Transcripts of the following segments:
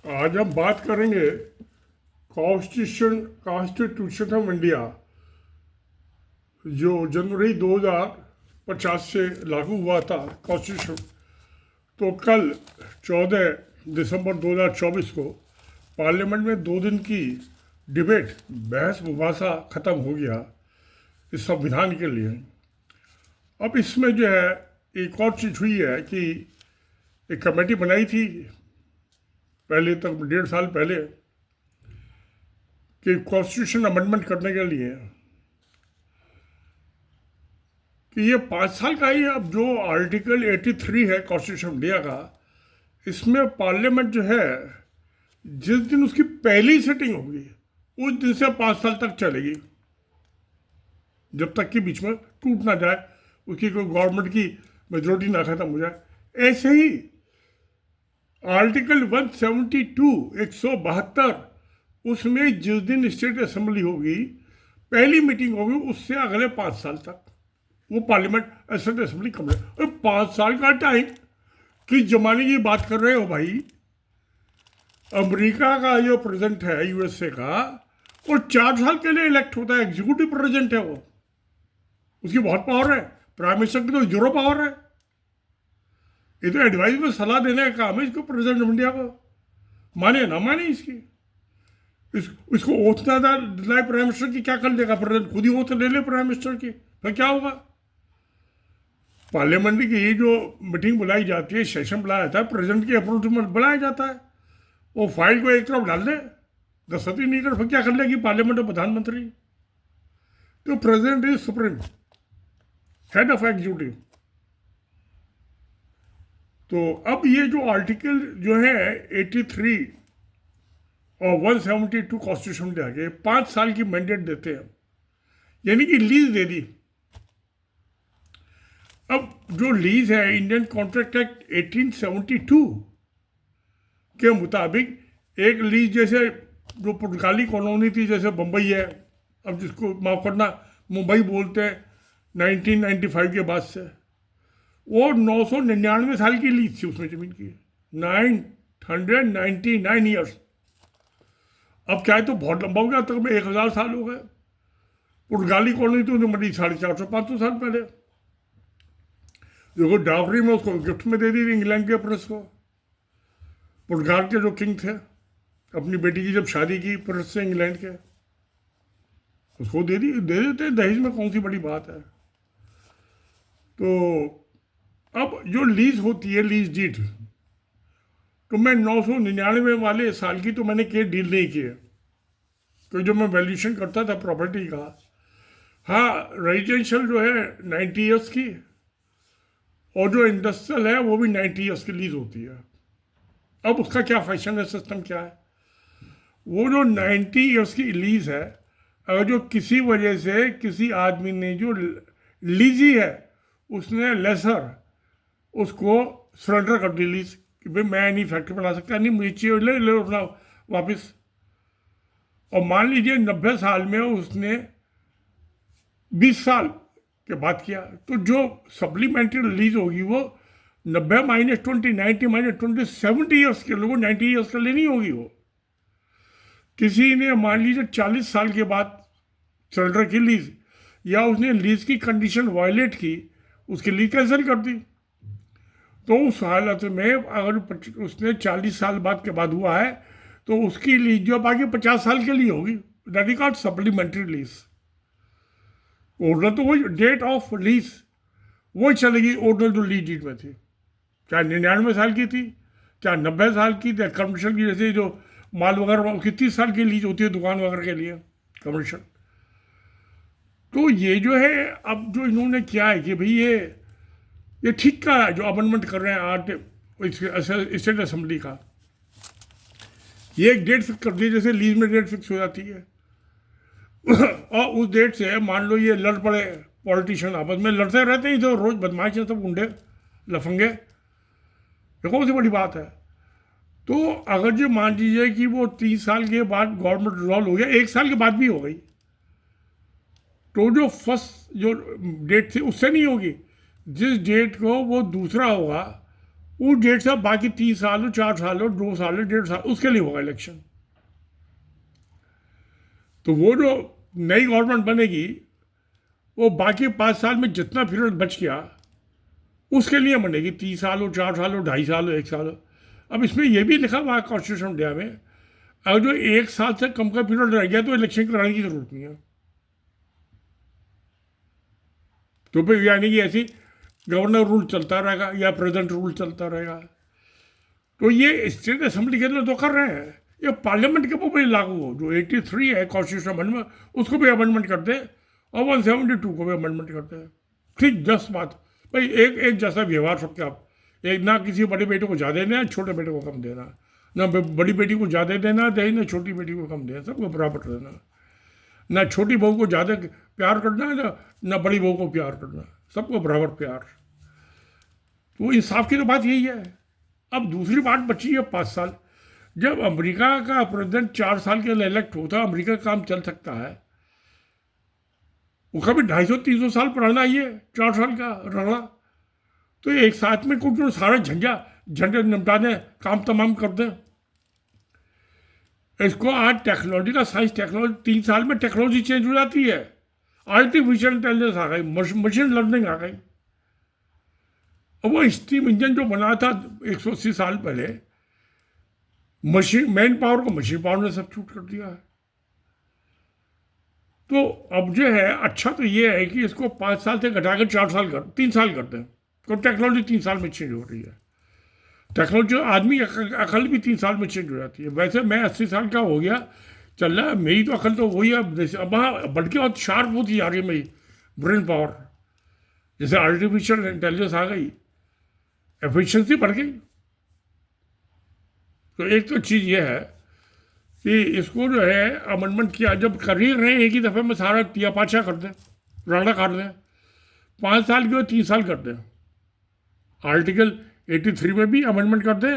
आज हम बात करेंगे कॉन्स्टिट्यूशन ऑफ इंडिया जो जनवरी 2050 से लागू हुआ था कॉन्स्टिट्यूशन। तो कल 14 दिसंबर 2024 को पार्लियामेंट में 2 दिन की डिबेट बहस मुबासा ख़त्म हो गया इस संविधान के लिए। अब इसमें जो है एक और चीज़ हुई है कि एक कमेटी बनाई थी पहले तक 1.5 साल पहले कि कॉन्स्टिट्यूशन अमेंडमेंट करने के लिए कि ये 5 साल का ही। अब जो आर्टिकल 83 है कॉन्स्टिट्यूशन इंडिया का, इसमें पार्लियामेंट जो है जिस दिन उसकी पहली सिटिंग होगी उस दिन से 5 साल तक चलेगी, जब तक कि बीच में टूट ना जाए, उसकी कोई गवर्नमेंट की मेजोरिटी ना खत्म हो जाए। ऐसे ही आर्टिकल 172 172 उसमें जिस दिन स्टेट असेंबली होगी पहली मीटिंग होगी उससे अगले 5 साल तक वो पार्लियामेंट स्टेट असेंबली कम रहे। 5 साल का टाइम किस जमाने की बात कर रहे हो भाई? अमेरिका का जो प्रेसिडेंट है यूएसए का, वो 4 साल के लिए इलेक्ट होता है, एग्जीक्यूटिव प्रेसिडेंट है वो, उसकी बहुत पावर है। प्राइम मिनिस्टर की तो जीरो पावर है। ये तो एडवाइस में सलाह देने का काम है इसको, प्रेसिडेंट ऑफ इंडिया को। माने ना माने इसको ओथ ना दिलाए प्राइम मिनिस्टर की, क्या कर लेगा प्रेसिडेंट? खुद ही ओथ ले ले प्राइम मिनिस्टर की, फिर क्या होगा? पार्लियामेंट की ये जो मीटिंग बुलाई जाती है, सेशन बुलाया जाता है, प्रेसिडेंट की अप्रूवल में बुलाया जाता है, वो फाइल को एक तरफ डाल दे, दस्तखत ही नहीं कर, फिर क्या कर लेगी पार्लियामेंट और प्रधानमंत्री? तो president is supreme head of executive. तो अब ये जो आर्टिकल जो है 83 और 172 कॉन्स्टिट्यूशन के आगे 5 साल की मैंडेट देते हैं, यानी कि लीज दे दी। अब जो लीज है इंडियन कॉन्ट्रैक्ट एक्ट 1872 के मुताबिक, एक लीज जैसे जो पुर्तगाली कॉलोनी थी, जैसे बम्बई है, अब जिसको माफ करना मुंबई बोलते हैं, 1995 के बाद से वो 999 साल की लीज थी उसमें ज़मीन की, 999 ईयर्स। अब क्या है तो बहुत लंबा हो गया, तक में 1000 साल हो गए। पुर्तगाली कॉलोनी तो मरी 450-500 साल पहले, जो डावरी में उसको गिफ्ट में दे दी थी इंग्लैंड के प्रेस को। पुर्तगाल के जो किंग थे, अपनी बेटी की जब शादी की प्रेस से इंग्लैंड के, उसको दे देते, दहेज में कौन सी बड़ी बात है? तो अब जो लीज होती है, लीज डीड, तो मैं 999 वाले साल की तो मैंने केस डील नहीं किए, तो जो मैं वैल्यूएशन करता था प्रॉपर्टी का, हाँ रेजिडेंशियल जो है 90 ईयर्स की, और जो इंडस्ट्रियल है वो भी 90 ईयर्स की लीज होती है। अब उसका क्या फैशन है, सिस्टम क्या है? वो जो 90 ईयर्स की लीज है, अगर जो किसी वजह से किसी आदमी ने जो लीजी है उसने लेसर उसको सरेंडर कर दी लीज कि भाई मैं नहीं फैक्ट्री बना सकता, नहीं मुझे चाहिए, ले ले अपना वापस। और मान लीजिए 90 साल में उसने 20 साल के बाद किया, तो जो सप्लीमेंट्री रिलीज होगी वो 90 - 20, 90 - 20, 70 ईयर्स के लोगों 90 ईयर्स का लेनी होगी। वो किसी ने मान लीजिए 40 साल के बाद सरेंडर की लीज, या उसने लीज की कंडीशन वायलेट की, उसकी लीज कैंसिल कर दी, तो उस हालत में अगर उसने 40 साल बाद के बाद हुआ है तो उसकी लीज जो बाकी 50 साल के लिए होगी, that is called supplementary lease. Original तो वही डेट ऑफ लीज वही चलेगी, ओरिजिनल जो लीज डीड में थी, चाहे 99 साल की थी, चाहे 90 साल की थी। कमर्शियल की जैसे जो माल वगैरह उसकी 30 साल की लीज होती है दुकान वगैरह के लिए, कमर्शियल। तो ये जो है अब जो इन्होंने किया है कि भाई ये ठीक का है जो अमेंडमेंट कर रहे हैं आज स्टेट असेंबली का, ये एक डेट फिक्स कर दी, जैसे लीज में डेट फिक्स हो जाती है और उस डेट से मान लो ये लड़ पड़े, पॉलिटिशियन आपस में लड़ते रहते हैं, तो रोज बदमाश हैं सब, गुंडे लफंगे, ये कौन सी बड़ी बात है? तो अगर जो मान लीजिए कि वो 30 साल के बाद गवर्नमेंट रिजॉल्व हो गया, 1 साल के बाद भी हो गई, तो जो फर्स्ट जो डेट थी उससे नहीं होगी, जिस डेट को वो दूसरा होगा वो 1.5 साल, बाकी 3 साल हो, 4 साल हो, 2 साल हो, 1.5 साल, उसके लिए होगा इलेक्शन। तो वो जो नई गवर्नमेंट बनेगी वो बाकी 5 साल में जितना पीरियड बच गया उसके लिए बनेगी। 3 साल हो, 4 साल हो, 2.5 साल हो, 1 साल हो। अब इसमें यह भी लिखा हुआ है कॉन्स्टिट्यूशन इंडिया में, अगर जो 1 साल से कम का पीरियड रह गया तो इलेक्शन कराने की जरूरत नहीं है। तो फिर यानी कि ऐसी गवर्नर रूल चलता रहेगा या प्रेसिडेंट रूल चलता रहेगा। तो ये स्टेट असेंबली के लिए तो कर रहे हैं, ये पार्लियामेंट के ऊपर भी लागू हो। जो 83 है कॉन्स्टिट्यूशन अमेंडमेंट, उसको भी अमेंडमेंट करते हैं और 172 को भी अमेंडमेंट करते हैं। ठीक 10 बात भाई, एक एक जैसा व्यवहार सबके। आप एक ना किसी बड़े बेटे को ज़्यादा देना, छोटे बेटे को कम देना, ना बड़ी बेटी को ज़्यादा देना दे, ना छोटी बेटी को कम देना, सबको बराबर देना। ना छोटी बहू को ज़्यादा प्यार करना है, ना बड़ी बहू को प्यार करना, सबको बराबर प्यार। तो इंसाफ की तो बात यही है। अब दूसरी बात बची है 5 साल। जब अमेरिका का प्रेसिडेंट 4 साल के लिए इलेक्ट होता है, अमेरिका का काम चल सकता है। वो कभी 250-300 साल पुराना ही है, 4 साल का रगड़ा। तो एक साथ में कुछ जो सारा झंझट निपटा दें, काम तमाम कर दें। इसको आज टेक्नोलॉजी का, साइंस टेक्नोलॉजी, 3 साल में टेक्नोलॉजी चेंज हो जाती है। आर्टिफिशियल इंटेलिजेंस आ गई, मशीन लर्निंग आ गई। अब वो स्टीम इंजन जो बना था 180 साल पहले, मशीन मैन पावर को मशीन पावर ने सब्स्टिट्यूट कर दिया है। तो अब जो है अच्छा तो ये है कि इसको 5 साल से घटाकर 3 साल कर दें। तो टेक्नोलॉजी 3 साल में चेंज हो रही है। टेक्नोलॉजी, आदमी अकल भी 3 साल में चेंज हो जाती है। वैसे मैं 80 साल का हो गया, चल रहा है, मेरी तो अकल तो वही है। अब वहाँ बढ़ के और शार्प होती जा रही है मेरी ब्रेन पावर। जैसे आर्टिफिशियल इंटेलिजेंस आ गई, एफिशिएंसी बढ़ गई। तो एक तो चीज़ ये है कि इसको जो है अमेंडमेंट किया, जब कर ही रहे एक ही दफ़े में सारा तिया पाछा कर दें, राड़ा काट दें। 5 साल के 3 साल कर दें। आर्टिकल 83 में भी अमेंडमेंट कर दें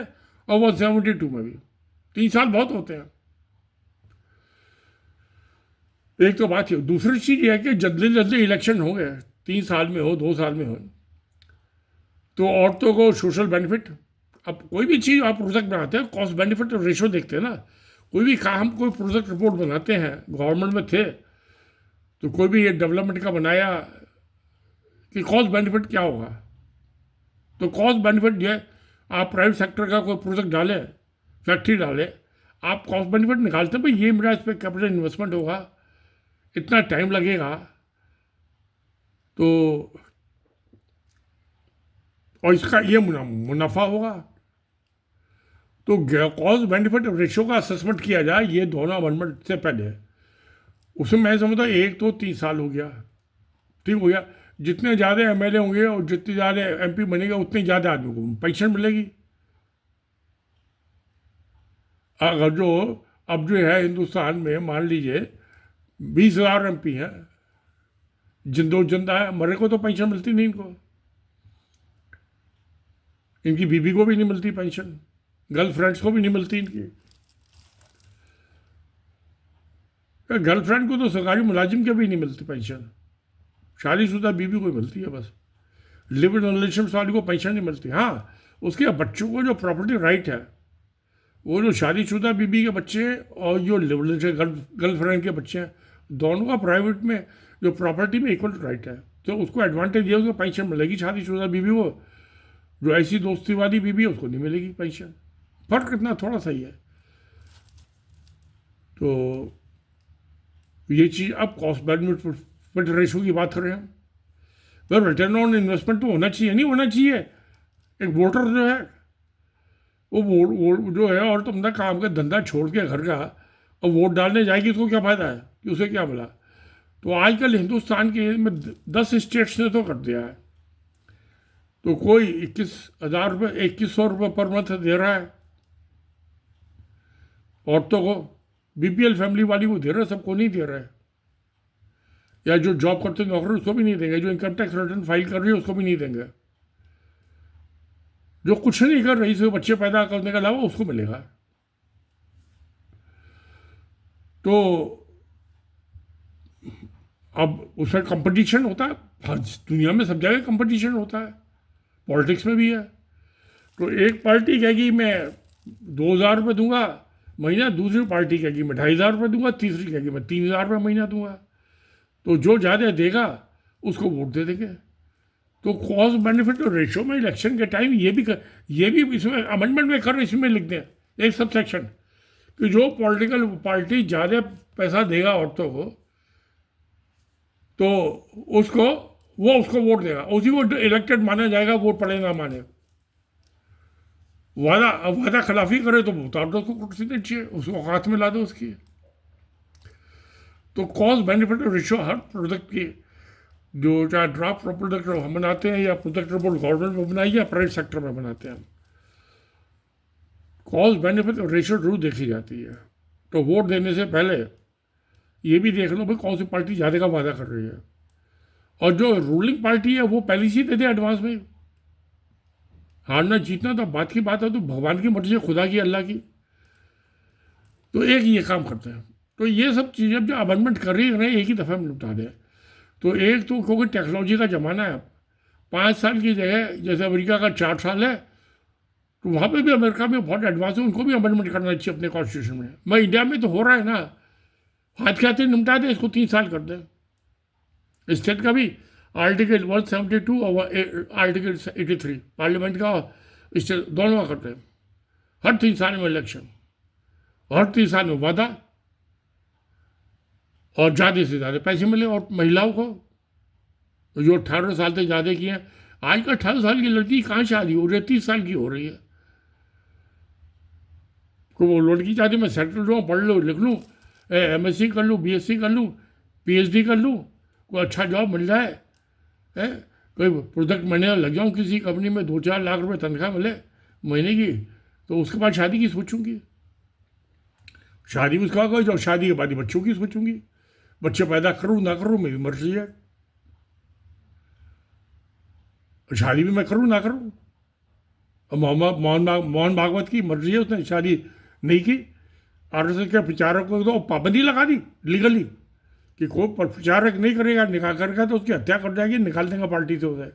और 172 में भी। 3 साल बहुत होते हैं। एक तो बात है। दूसरी चीज़ यह है कि जल्दी जल्दी इलेक्शन हो गए, 3 साल में हो, 2 साल में हो, तो औरतों को सोशल बेनिफिट। अब कोई भी चीज़ आप प्रोजेक्ट बनाते हैं, कॉस्ट बेनिफिट रेशो देखते हैं ना। कोई भी काम, कोई प्रोजेक्ट रिपोर्ट बनाते हैं, गवर्नमेंट में थे तो कोई भी ये डेवलपमेंट का बनाया कि कॉस्ट बेनिफिट क्या होगा। तो कॉस्ट बेनिफिट ये, आप प्राइवेट सेक्टर का कोई प्रोजेक्ट डालें, फैक्ट्री डालें, आप कॉस्ट बेनिफिट निकालते हैं भाई ये मेरा इस पर कैपिटल इन्वेस्टमेंट होगा, इतना टाइम लगेगा, तो और इसका ये मुनाफा होगा। तो कॉस्ट बेनिफिट रेशियो का असेसमेंट किया जाए, ये दोनों अमेंडमेंट से पहले। उसमें मैं समझता 1 तो 3 साल हो गया, ठीक हो गया। जितने ज़्यादा एमएलए होंगे और जितने ज़्यादा एमपी बनेगा उतनी ज़्यादा आदमी को पेंशन मिलेगी। अगर जो अब जो है हिंदुस्तान में मान लीजिए 20,000 एमपी हैं, जिंदो जिंदा है, मरे को तो पेंशन मिलती नहीं इनको, इनकी बीबी को भी नहीं मिलती पेंशन, गर्लफ्रेंड्स को भी नहीं मिलती इनकी। गर्लफ्रेंड को तो सरकारी मुलाजिम के भी नहीं मिलती पेंशन, शादीशुदा बीबी को मिलती है बस। लिव इन रिलेशन वाली को पेंशन नहीं मिलती। हाँ, उसके बच्चों को जो प्रॉपर्टी राइट है, वो जो शादीशुदा बीबी के बच्चे हैं और जो गर्लफ्रेंड के बच्चे हैं, दोनों का प्राइवेट में जो प्रॉपर्टी में इक्वल राइट है, तो उसको एडवांटेज दिया, उसको पेंशन मिलेगी। शादीशुदा बीबी को, जो ऐसी दोस्ती वाली बीबी है, उसको नहीं मिलेगी पेंशन। फर्क इतना थोड़ा सा ही है। तो ये चीज़, अब कॉस्ट बेनिफिट रेशो की बात कर रहे हैं हम। रिटर्न ऑन इन्वेस्टमेंट तो होना चाहिए, नहीं होना चाहिए। एक वोटर जो है वो जो है, और तुम ना काम का धंधा छोड़ के घर का और वोट डालने जाएगी, उसको क्या फ़ायदा है कि उसे क्या मिला। तो आजकल हिंदुस्तान के में 10 स्टेट्स ने तो कर दिया है। तो कोई 21,000 रुपये, 2100 रुपये पर मंथ दे रहा है औरतों को। बीपीएल फैमिली वाली को दे रहा है, सबको नहीं दे रहा है। या जो जॉब करते नौकरी, उसको भी नहीं देंगे। जो इनकम टैक्स रिटर्न फाइल कर रही है, उसको भी नहीं देंगे। जो कुछ नहीं कर रही, सिर्फ बच्चे पैदा करने के अलावा, उसको मिलेगा। तो अब उसमें कंपटीशन होता है, हर दुनिया में सब जगह कंपटीशन होता है, पॉलिटिक्स में भी है। तो एक पार्टी कहेगी मैं 2,000 रुपये दूंगा महीना, दूसरी पार्टी कहेगी मैं 2,500 रुपये दूंगा, तीसरी कहेगी मैं 3,000 रुपये महीना दूंगा। तो जो ज़्यादा देगा उसको वोट दे देंगे। तो कॉस्ट बेनिफिट रेशो में इलेक्शन के टाइम ये भी इसमें अमेंडमेंट में कर इसमें लिख दें एक सब सेक्शन कि जो पॉलिटिकल पार्टी ज़्यादा पैसा देगा औरतों को तो उसको वोट देगा, उसी को इलेक्टेड माना जाएगा, वोट पड़े ना माने। वादा खिलाफी करे तो उतार दो उसको कुर्सी से नीचे, उसको हाथ में ला दो उसकी। तो कॉस्ट बेनिफिट रेशियो हर प्रोडक्ट की, जो चाहे ड्राफ्ट प्रोडक्ट हम बनाते हैं या प्रोडक्ट रिपोर्ट गवर्नमेंट में बनाई या प्राइवेट सेक्टर में बनाते हैं, कॉस्ट बेनिफिट रेशियो जरूर देखी जाती है। तो वोट देने से पहले ये भी देख लो भाई कौन सी पार्टी ज़्यादा का वादा कर रही है, और जो रूलिंग पार्टी है वो पहले से दे दे एडवांस में। हारना जीतना तो बात की बात है, तो भगवान की मर्जी है, खुदा की, अल्लाह की। तो एक ये काम करते हैं। तो ये सब चीज़ें जो अमेंडमेंट कर रही है ना, एक ही दफ़े में निपटा दें। तो एक तो क्योंकि टेक्नोलॉजी का ज़माना है, 5 साल की जगह जैसे अमेरिका का 4 साल है, तो वहाँ पे भी अमेरिका में बहुत एडवांस है, उनको भी अमेंडमेंट करना चाहिए अपने कॉन्स्टिट्यूशन में। मैं इंडिया में तो हो रहा है ना, हाथ के हाथ निपटा दे, इसको 3 साल कर दे। स्टेट का भी आर्टिकल 172 और आर्टिकल 83 पार्लियामेंट का स्टेट दोनों का करते हैं। हर 3 साल में इलेक्शन, हर 3 साल में वादा, और ज़्यादा से ज़्यादा पैसे मिले। और महिलाओं को जो 18 साल तक ज़्यादा किए हैं, आजकल 18 साल की लड़की कहाँ शादी हो रही है, 30 साल की हो रही है। तो वो लड़की चाहती मैं सेटल रहूँ, पढ़ लूँ, लिख लूँ, MSc कर लूँ, BSc कर लूँ, PhD कर लूँ, कोई अच्छा जॉब मिल जाए, कोई प्रोजेक्ट मैनेजर लग जाऊँ किसी कंपनी में, 2-4 लाख रुपए तनख्वाह मिले महीने की, तो उसके बाद शादी की सोचूंगी। शादी भी उसका कोई, जब शादी के बाद ही बच्चों की सोचूंगी। बच्चे पैदा करूँ ना करूँ मेरी मर्जी है, शादी भी मैं करूँ ना करूँ। और मोहन भागवत की मर्जी है, उसने शादी नहीं की। RSS के प्रचारक को तो पाबंदी लगा दी लीगली कि कोई प्रचारक नहीं करेगा, निकाह करेगा तो उसकी हत्या कर जाएगी, निकाल देंगे पार्टी से उसे।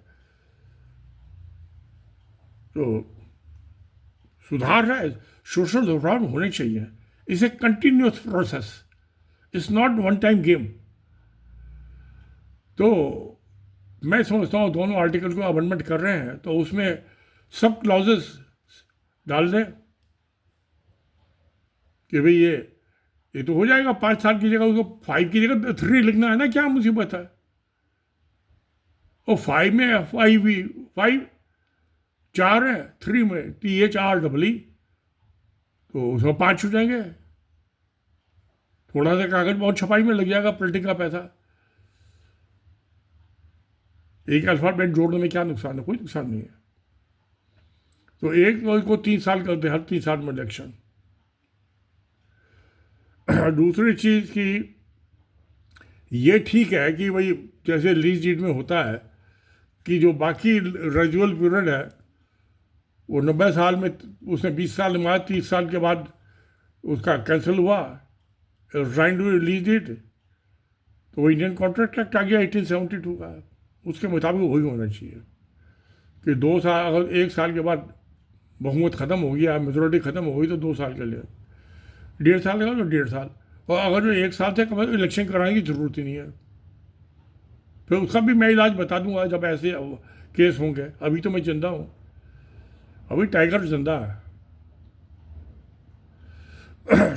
तो सुधार है, सोशल रिफॉर्म होने चाहिए। It's a continuous process, it's not one time game. तो मैं समझता हूँ दोनों आर्टिकल को अमेंडमेंट कर रहे हैं तो उसमें सब क्लॉजेस डाल दें कि भाई ये तो हो जाएगा। 5 साल की जगह उसको 5 की जगह 3 लिखना है ना, क्या मुसीबत है। और 5 में 5 4 है, 3 में THREE, तो उसमें 5 हो जाएंगे। थोड़ा सा कागज बहुत छपाई में लग जाएगा, प्रिंटिंग का पैसा। एक अल्फाबेट जोड़ने में क्या नुकसान है, कोई नुकसान नहीं है। तो एक को 3 साल करते हैं, हर 3 साल में इलेक्शन। दूसरी चीज़ की ये ठीक है कि भाई जैसे लीज डीड में होता है कि जो बाकी रेजुअल पीरियड है वो 90 साल में, उसने 20 साल में 30 साल के बाद उसका कैंसिल हुआ, राइंड लीज डीड, तो वो इंडियन कॉन्ट्रैक्ट एक्ट आ गया 1872 का, उसके मुताबिक वही होना चाहिए कि 2 साल, अगर 1 साल के बाद बहुमत ख़त्म हो गया, मेजोरिटी ख़त्म हो गई तो 2 साल के लिए, 1.5 साल लगा तो 1.5 साल। और अगर जो 1 साल से कम है तो इलेक्शन कराने की ज़रूरत ही नहीं है। फिर उसका भी मैं इलाज बता दूंगा जब ऐसे केस होंगे। अभी तो मैं जिंदा हूँ, अभी टाइगर जिंदा है।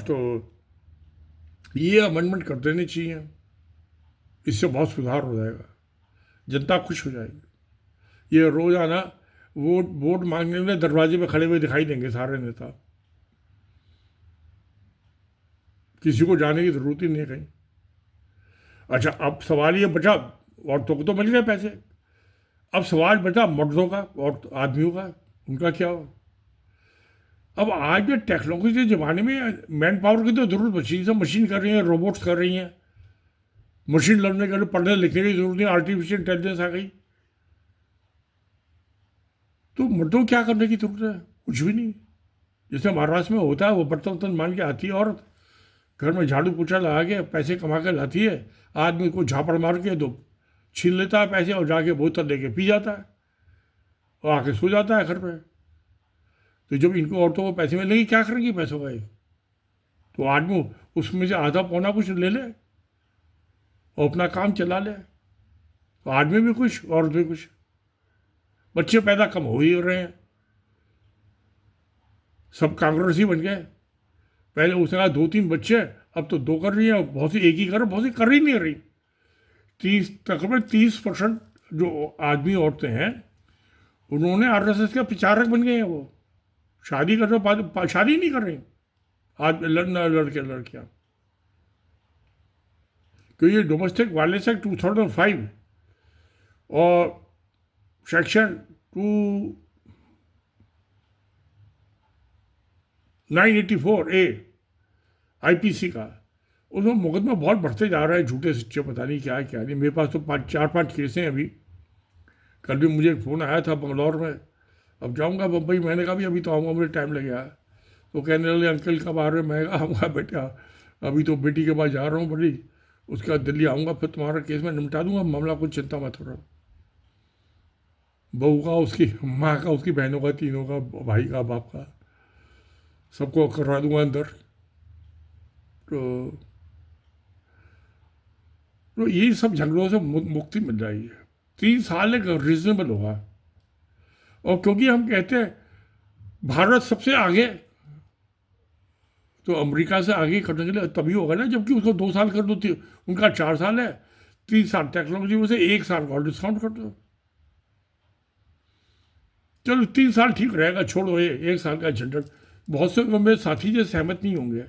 तो ये अमेंडमेंट कर देने चाहिए, इससे बहुत सुधार हो जाएगा, जनता खुश हो जाएगी। ये रोज़ाना वोट मांगने में दरवाजे पे खड़े हुए दिखाई देंगे सारे नेता, किसी को जाने की ज़रूरत ही नहीं है कहीं। अच्छा, अब सवाल ये बचा, औरतों को तो मिल गए पैसे, अब सवाल बचा मर्दों का और आदमियों का, उनका क्या हो। अब आज के टेक्नोलॉजी के ज़माने में मैन पावर की तो ज़रूरत बची, सब मशीन कर रही हैं, रोबोट्स कर रही हैं, मशीन लर्निंग के लिए पढ़ने लिखने की जरूरत नहीं, आर्टिफिशियल इंटेलिजेंस आ गई, तो मर्दों क्या करने की जरूरत है, कुछ भी नहीं। जैसे महाराष्ट्र में होता है, वो बर्तन वर्तन मान के आती है औरत, घर में झाड़ू पोछा लगा के पैसे कमा के लाती है, आदमी को झापड़ मार के दो छीन लेता है पैसे और जाके बोतल लेके पी जाता है और आके सो जाता है घर पे। तो जब इनको औरतों को पैसे मिलेंगे क्या करेंगे पैसों का? तो आदमी उसमें से आधा पौना कुछ ले ले और अपना काम चला ले, तो आदमी भी खुश औरत भी खुश। बच्चे पैदा कम हो ही रहे हैं, सब कांग्रेसी बन गए। पहले उसने कहा 2-3 बच्चे, अब तो 2 कर रही है, बहुत सी एक ही कर, बहुत सी कर ही नहीं रही। तकरीबन 30% जो आदमी औरतें हैं उन्होंने RSS का प्रचारक बन गए हैं। वो शादी कर रहे, शादी नहीं कर रही आज लड़के लड़कियां, क्योंकि ये डोमेस्टिक वायलेंस एक्ट 2005 और सेक्शन 984A IPC का, उसमें मुकदमा बहुत बढ़ते जा रहा है, झूठे सच्चे पता नहीं क्या है क्या नहीं। मेरे पास तो 4-5 केस हैं अभी। कल भी मुझे एक फ़ोन आया था बंगलौर में, अब जाऊंगा बम्बई। मैंने कहा भी अभी तो आऊँगा, मुझे टाइम लगेगा। तो कहने लगे अंकल कब आ रहे हो? मैं आऊँगा बेटा, अभी तो बेटी के पास जा रहा हूँ बड़ी, उसके बाद दिल्ली आऊँगा, फिर तुम्हारा केस मैं निपटा दूंगा, मामला कुछ चिंता मत करो। बहू का, उसकी माँ का, उसकी बहनों का, तीनों का, भाई का, बाप का, सबको करवा दूंगा अंदर। तो ये सब झगड़ों से मुक्ति मिल जाएगी। 3 साल एक रीजनेबल होगा। और क्योंकि हम कहते हैं भारत सबसे आगे, तो अमेरिका से आगे करने के लिए तभी होगा ना जबकि उसको 2 साल कर दो। उनका 4 साल है, 3 साल टेक्नोलॉजी में से 1 साल का डिस्काउंट कर दो। चलो 3 साल ठीक रहेगा, छोड़ो ये 1 साल का झंझट। बहुत से मेरे साथी जो सहमत नहीं होंगे,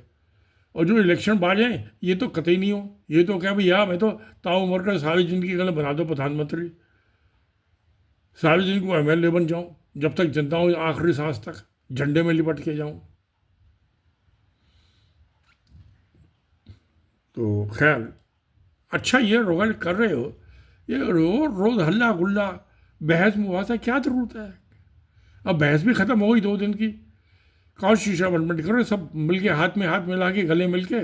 और जो इलेक्शन बाज हैं ये तो कतई नहीं हो। ये तो क्या भैया, मैं तो ताउम्र का सारी जिंदगी के लिए बना दो प्रधानमंत्री, सारी जिंदगी को MLA बन जाऊं, जब तक जनता हो आखिरी सांस तक झंडे में लिपट के जाऊं। तो खैर अच्छा, ये रोग कर रहे हो, ये रोज हल्ला गुल्ला बहस मुबासा क्या जरूरत है? अब बहस भी खत्म हो गई 2 दिन की। कॉन्स्टिट्यूशन अमेंडमेंट करो, सब मिलके हाथ में हाथ मिला के गले मिल के।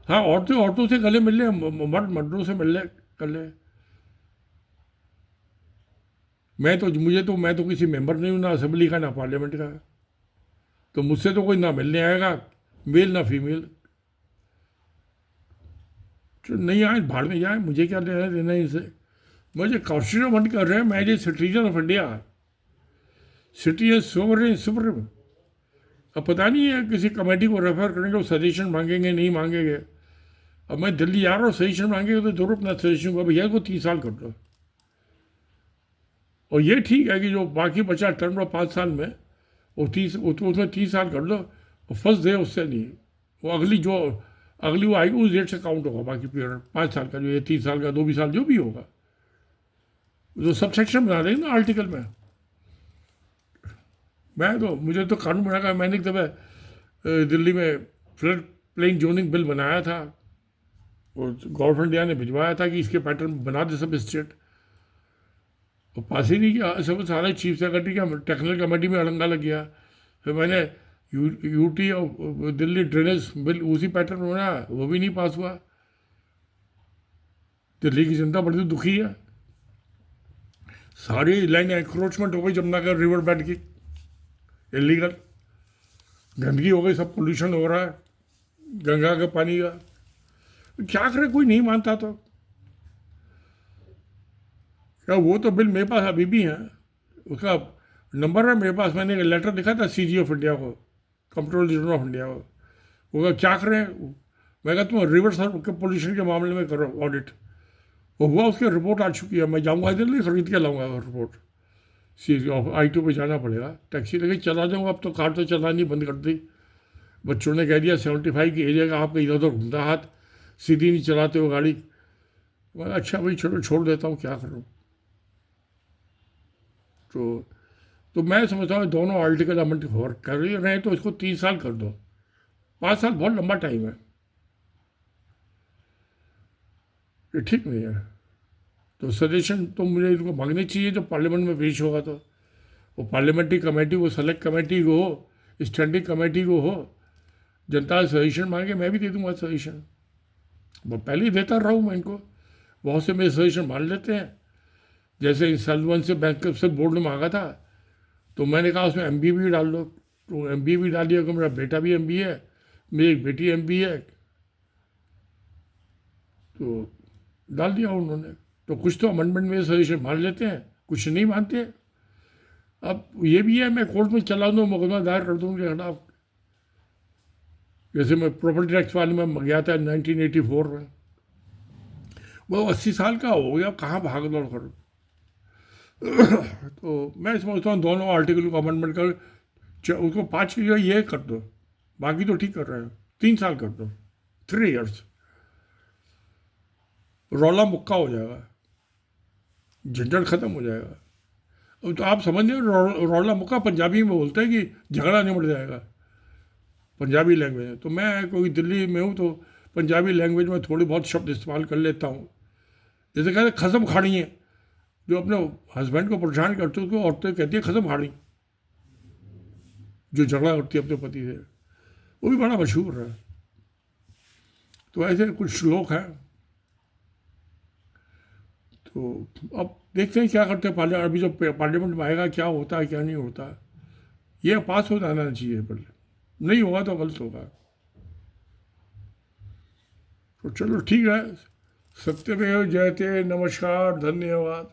हाँ, औरतें औरतों से गले मिल ले, मर्द मर्दों से मिल ले कर ले। मैं तो किसी मेंबर नहीं हूँ, ना असेंबली का ना पार्लियामेंट का, तो मुझसे तो कोई ना मिलने आएगा, मेल ना फीमेल। तो नहीं आए भाड़ में जाए, मुझे क्या लेना देना इनसे। मुझे कॉन्स्टिट्यूशन अमेंड कर रहे हैं, मैं जो citizen of India, citizen sovereign supreme. अब पता नहीं है किसी कमेटी को रेफर करेंगे, वो सजेशन मांगेंगे नहीं मांगेंगे। अब मैं दिल्ली जा रहा हूँ, सजेशन मांगेंगे तो जरूर अपना सजेशन को भैया को 3 साल कर दो। और ये ठीक है कि जो बाकी बचा टर्म 5 साल में, वो 30 उसमें 3 साल कर दो, और फर्स्ट डे उससे नहीं, वो अगली वो आएगी उस डेट से काउंट होगा बाकी पीरियड 5 साल का, जो ये 3 साल का 2 भी साल जो भी होगा, जो सबसेक्शन बना देंगे ना आर्टिकल में। मुझे तो कानून बना का, मैंने एक दफ़े दिल्ली में फ्लड प्लेन जोनिंग बिल बनाया था, और गवर्नमेंट इंडिया ने भिजवाया था कि इसके पैटर्न बना दे सब स्टेट, और पास ही नहीं किया। सब सारे चीफ सेक्रेटरी का टेक्निकल कमेटी में अड़ंगा लग गया। फिर मैंने यूटी और दिल्ली ड्रेनेज बिल उसी पैटर्न में बनाया, वो भी नहीं पास हुआ। दिल्ली की जनता बड़ी दुखी है, सारी लाइन एंक्रोचमेंट हो गई जमुनानगर रिवर बेड की, इलीगल गंदगी हो गई, सब पोल्यूशन हो रहा है गंगा के पानी का। क्या करे, कोई नहीं मानता तो क्या। वो तो बिल मेरे पास अभी भी है, उसका नंबर है मेरे पास। मैंने एक लेटर लिखा था CG ऑफ इंडिया को, कंट्रोलर जनरल ऑफ इंडिया को। वो क्या करें, मैं कहा तुम रिवर्स के पोल्यूशन के मामले में करो ऑडिट। वो हुआ, उसकी रिपोर्ट आ चुकी है। मैं जाऊँगा दिल्ली, खरीद के लाऊंगा रिपोर्ट। I2 पे जाना पड़ेगा, टैक्सी लेके चला जाऊँगा। अब तो कार तो चलानी बंद कर दी, बच्चों ने कह दिया 75 की एज है का आपका इधर उधर घूमता हाथ, सीधी नहीं चलाते हो गाड़ी। मैं अच्छा भाई चलो छोड़ देता हूँ, क्या करूँ। तो मैं समझता हूँ दोनों आर्टिकल अमेंड कर रहे हैं तो इसको 3 साल कर दो। 5 साल बहुत लंबा टाइम है, ये ठीक नहीं है। तो सजेशन तो मुझे इनको मांगनी चाहिए जब पार्लियामेंट में पेश होगा। तो वो पार्लियामेंट्री कमेटी को, सेलेक्ट कमेटी को हो, स्टैंडिंग कमेटी को हो, जनता सजेशन मांगे, मैं भी दे दूंगा सजेशन। वो पहले ही देता रहा हूँ मैं इनको, बहुत से मेरे सजेशन मान लेते हैं। जैसे इंसॉल्वेंसी बैंक से बोर्ड ने मांगा था, तो मैंने कहा उसमें MBA भी डाल दो, तो MBA भी डाल दिया कि मेरा बेटा भी MBA है, मेरी एक बेटी MBA है, तो डाल दिया उन्होंने। तो कुछ तो अमेंडमेंट में सजेशन मान लेते हैं, कुछ नहीं मानते। अब ये भी है, मैं कोर्ट में चला दूँ, मुकदमा दायर कर दूँ उनके खिलाफ। जैसे मैं प्रॉपर्टी टैक्स वाले में गया था 1984 में, वो 80 साल का हो गया, कहाँ भाग दौड़ करूँ। तो मैं समझता हूँ दोनों आर्टिकल को अमेंडमेंट कर, उसको 5 की जगह ये कर दो, बाकी तो ठीक कर रहे हैं, 3 साल कर दो, 3 years, रौला मुक्का हो जाएगा, झंझट खत्म हो जाएगा। अब तो आप समझ रहे हो, रौला मुक्का पंजाबी में बोलते हैं कि झगड़ा निमट जाएगा, पंजाबी लैंग्वेज है। तो मैं कोई दिल्ली में हूँ तो पंजाबी लैंग्वेज में थोड़ी बहुत शब्द इस्तेमाल कर लेता हूँ। जैसे कहते हैं खसम खाड़ी है, जो अपने हस्बैंड को परेशान करते हैं उसको औरतें कहती है खसम खाड़ी, जो झगड़ा करती है अपने पति से, वो भी बड़ा मशहूर है। तो ऐसे कुछ श्लोक हैं। तो अब देखते हैं क्या करते हैं पार्लियामेंट, अभी जो पार्लियामेंट में आएगा क्या होता है क्या नहीं होता, ये पास हो जाना चाहिए, पर नहीं होगा तो गलत होगा। तो चलो ठीक है, सत्यमेव जयते, नमस्कार, धन्यवाद।